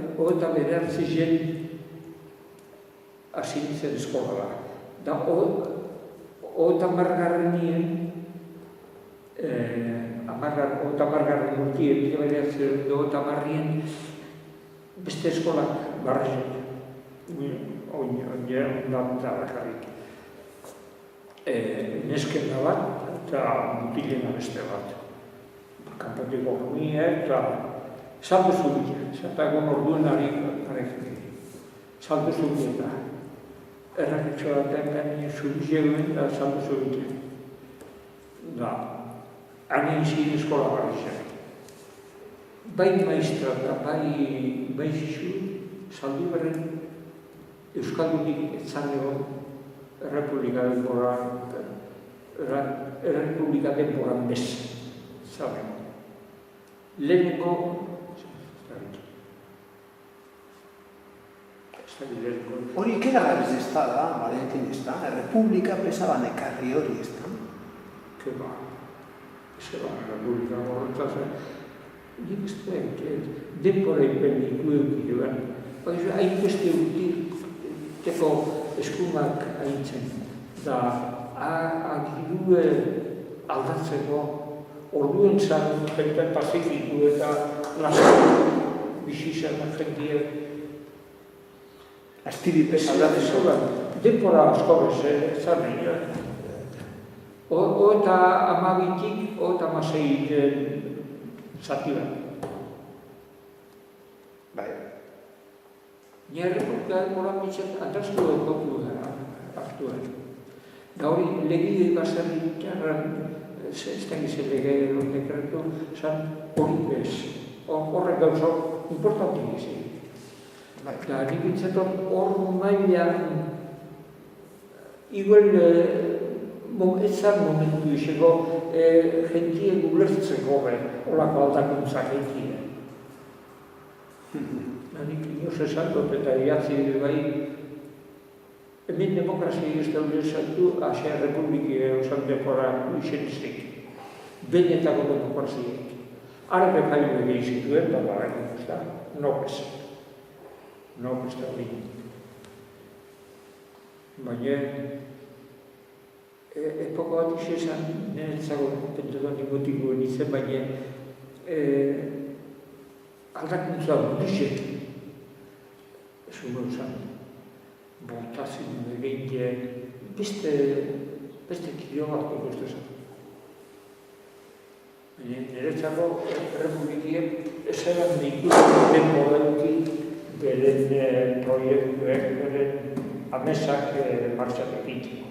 Eta bederatzi zen hasi nintzen eskola da. Da, eta margarrenien, eta margarren urtien, eta marrien, beste eskolak barrezen. Ondan da bakarrik. Neskena bat eta mutilena beste bat. Kanpatiko rumia eta saldu zubia. Eta egon orduen ari saldu zubia da. Erraketxo batean gani zubia egin da saldu zubia. Da, hanin zin eskola barrizak. Bai maistra eta bai zizu, saldu berren Euskaldunik etzan egon Errepublika denboran bez, zaben. Lehenengo, hori ikeragarriz ez da, Valentin ez da, Errepublika pesaban ekarri hori ez da. Keba, Errepublika horretaz, nik ez da, denbora ipenik duekidean. Hain beste urtik, teko eskumak haintzen, da agiru aldatzeko, orduen zan jenten pazifiku eta lasak bizizan jentie Astiripes aldatzeko. Denbora askorrez zan egin. Eta amabitik, eta amasei zati bat. Bai. Nire Errepublika denbora mitzat antaztu ekotu hartuen. Da hori legide baserritarren, ez da gizen lege dekretu, zan hori bez. Horrek gauza importanti gizen. Da nik intzaton hor mailean, igual ez zan momentu izego, jentie gulertzeko horako aldakuntzak jentie. Nik inoz esan dut eta iatzi bai, hemen demokrazia ez daude esantu, Asia Republikia osan denbora izenizik, benetako demokraziak. Arabe jaiu egin zituen, da ez da, nokez da hori. Baina, epoko bat izan, niretzago pentotan ingotiko nintzen, baina aldakuntza duzek. Zugo zan, bortazin egin beste kilo bat ikustu zan. Niretzako Errepublikiek ezeran ikusten modeluki beren proiektuek, beren amesak martxak egiteko.